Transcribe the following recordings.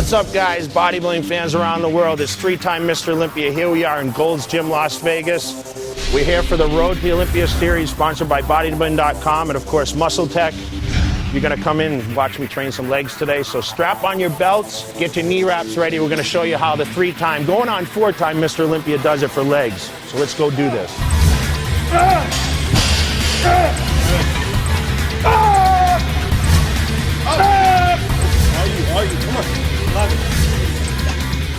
What's up, guys? Bodybuilding fans around the world. It's three-time Mr. Olympia. Here we are in Gold's Gym, Las Vegas. We're here for the Road to the Olympia series, sponsored by bodybuilding.com and, of course, Muscle Tech. You're going to come in and watch me train some legs today. So strap on your belts, get your knee wraps ready. We're going to show you how the three-time, going on four-time Mr. Olympia does it for legs. So let's go do this. Come on.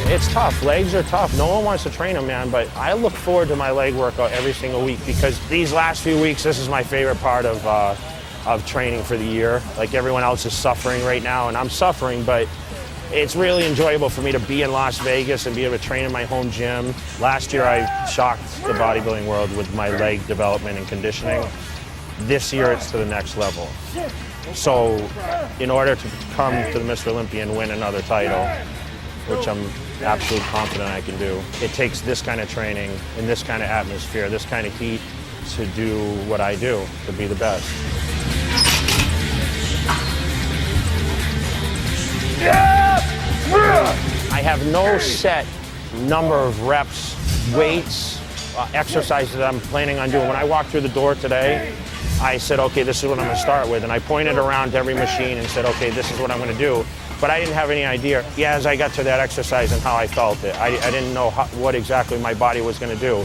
It's tough. Legs are tough. No one wants to train them, man, but I look forward to my leg workout every single week because these last few weeks, this is my favorite part of training for the year. Like everyone else is suffering right now, and I'm suffering, but it's really enjoyable for me to be in Las Vegas and be able to train in my home gym. Last year, I shocked the bodybuilding world with my leg development and conditioning. This year, it's to the next level. So in order to come to the Mr. Olympia and win another title, which I'm absolutely confident I can do, it takes this kind of training and this kind of atmosphere, this kind of heat to do what I do, to be the best. I have no set number of reps, weights, exercises that I'm planning on doing. When I walked through the door today, I said, okay, this is what I'm going to start with. And I pointed around to every machine and said, okay, this is what I'm going to do. But I didn't have any idea, as I got to that exercise and how I felt it. I didn't know what exactly my body was going to do.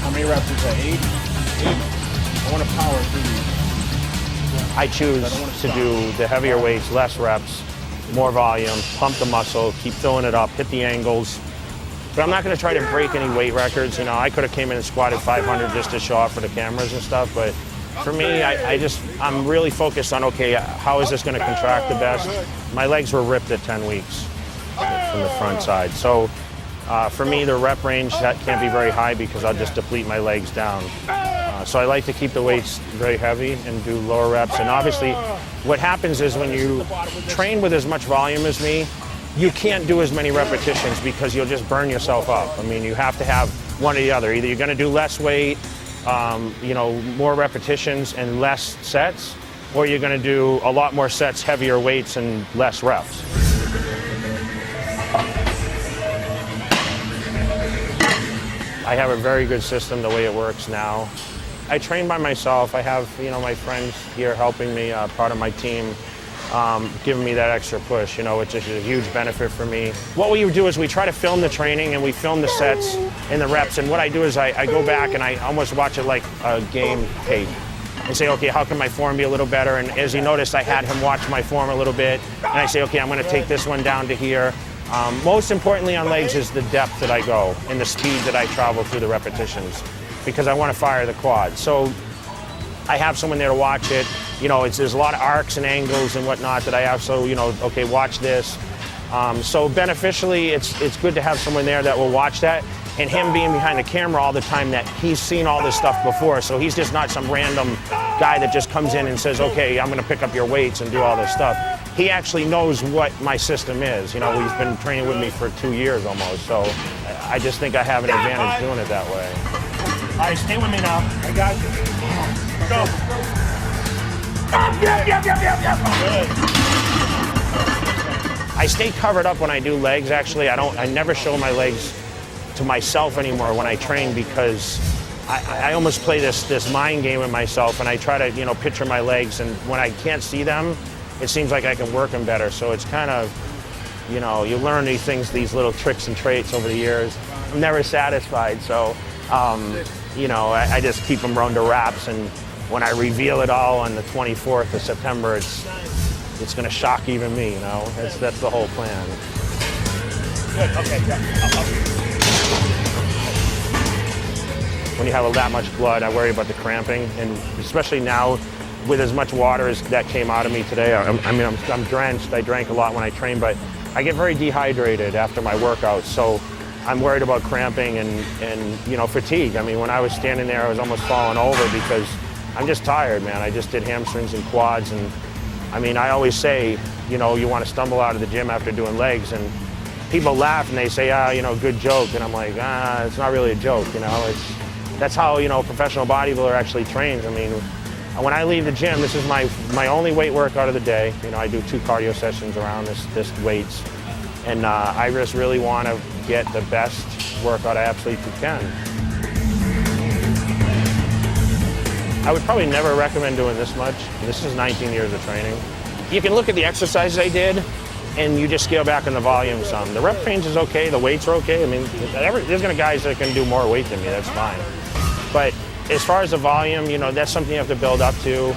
How many reps is that? 8? I want to power through these. I choose to do the heavier weights, less reps, more volume, pump the muscle, keep filling it up, hit the angles. But I'm not going to try to break any weight records. You know, I could have came in and squatted 500 just to show off for the cameras and stuff. But for me, I'm really focused on, okay, how is this going to contract the best? My legs were ripped at 10 weeks from the front side. So for me, the rep range, that can't be very high because I'll just deplete my legs down. So I like to keep the weights very heavy and do lower reps. And obviously, what happens is when you train with as much volume as me, you can't do as many repetitions because you'll just burn yourself up. I mean, you have to have one or the other. Either you're going to do less weight, more repetitions and less sets, or you're going to do a lot more sets, heavier weights, and less reps. I have a very good system the way it works now. I train by myself. I have, my friends here helping me, part of my team, giving me that extra push, which is a huge benefit for me. What we do is we try to film the training and we film the sets and the reps. And what I do is I go back and I almost watch it like a game tape and say, okay, how can my form be a little better? And as you noticed, I had him watch my form a little bit. And I say, okay, I'm going to take this one down to here. Most importantly on legs is the depth that I go and the speed that I travel through the repetitions, because I want to fire the quad. So I have someone there to watch it. There's a lot of arcs and angles and whatnot that I have. So, okay, watch this. So beneficially, it's good to have someone there that will watch that, and him being behind the camera all the time, that he's seen all this stuff before. So he's just not some random guy that just comes in and says, okay, I'm going to pick up your weights and do all this stuff. He actually knows what my system is. He's been training with me for 2 years almost. So I just think I have an advantage doing it that way. All right, stay with me now. I got you. Go. I stay covered up when I do legs, actually. I never show my legs to myself anymore when I train, because I almost play this mind game with myself, and I try to, picture my legs, and when I can't see them, it seems like I can work them better. So it's kind of, you learn these things, these little tricks and traits over the years. I'm never satisfied, so, I just keep them run to wraps, and when I reveal it all on the 24th of September, it's going to shock even me, That's the whole plan. Good, okay, yeah. When you have that much blood, I worry about the cramping, and especially now with as much water as that came out of me today. I'm drenched. I drank a lot when I train, but I get very dehydrated after my workouts. So I'm worried about cramping and fatigue. I mean, when I was standing there, I was almost falling over because I'm just tired, man. I just did hamstrings and quads, and I always say, you want to stumble out of the gym after doing legs, and people laugh and they say, good joke, and I'm like, it's not really a joke, that's how, you know, a professional bodybuilder actually trains. I mean, when I leave the gym, this is my only weight workout of the day. You know, I do 2 cardio sessions around this weights. And I just really want to get the best workout I absolutely can. I would probably never recommend doing this much. This is 19 years of training. You can look at the exercises I did, and you just scale back on the volume some. The rep range is okay, the weights are okay. I mean, there's gonna guys that can do more weight than me, that's fine. But as far as the volume, you know, that's something you have to build up to.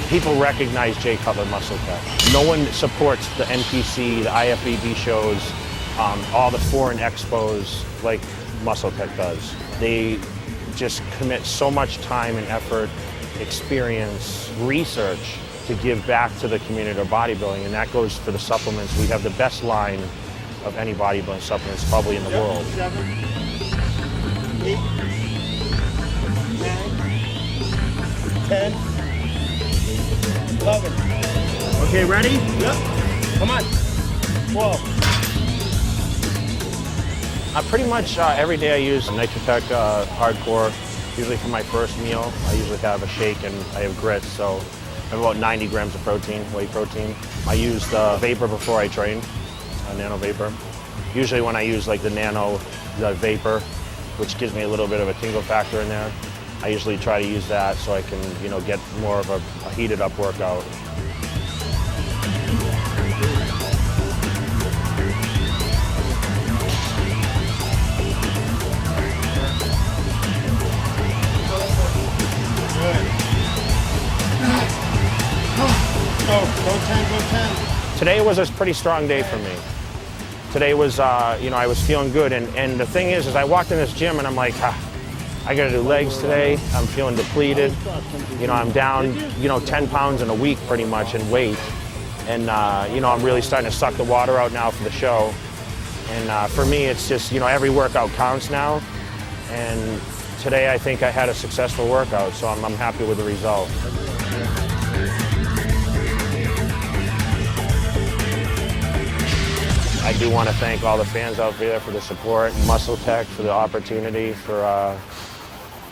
People recognize Jay Cutler Muscle Tech. No one supports the NPC, the IFBB shows, all the foreign expos like Muscle Tech does. They just commit so much time and effort, experience, research to give back to the community of bodybuilding, and that goes for the supplements. We have the best line of any bodybuilding supplements probably in the world. 7, 8, 9, 10, 11. Okay, ready? Yep. Come on. 12. Pretty much every day I use Nitrotech Hardcore. Usually for my first meal, I usually have a shake and I have grits, so I have about 90 grams of protein, whey protein. I use the vapor before I train, Nano Vapor. Usually when I use like the Vapor, which gives me a little bit of a tingle factor in there, I usually try to use that so I can, you know, get more of a heated up workout. Go 10. Today was a pretty strong day for me. Today was, you know, I was feeling good, and the thing is I walked in this gym and I'm like, I gotta do legs today. I'm feeling depleted. You know, I'm down, you know, 10 pounds in a week pretty much in weight. And, you know, I'm really starting to suck the water out now for the show. And for me, it's just, you know, every workout counts now. And today I think I had a successful workout, so I'm happy with the result. I do want to thank all the fans out there for the support, Muscle Tech for the opportunity, for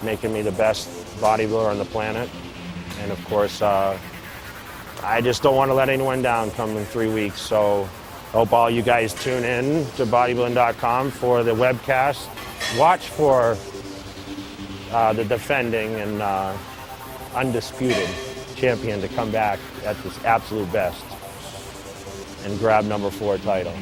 making me the best bodybuilder on the planet. And of course, I just don't want to let anyone down come in 3 weeks. So I hope all you guys tune in to bodybuilding.com for the webcast. Watch for the defending and undisputed champion to come back at his absolute best and grab #4 title.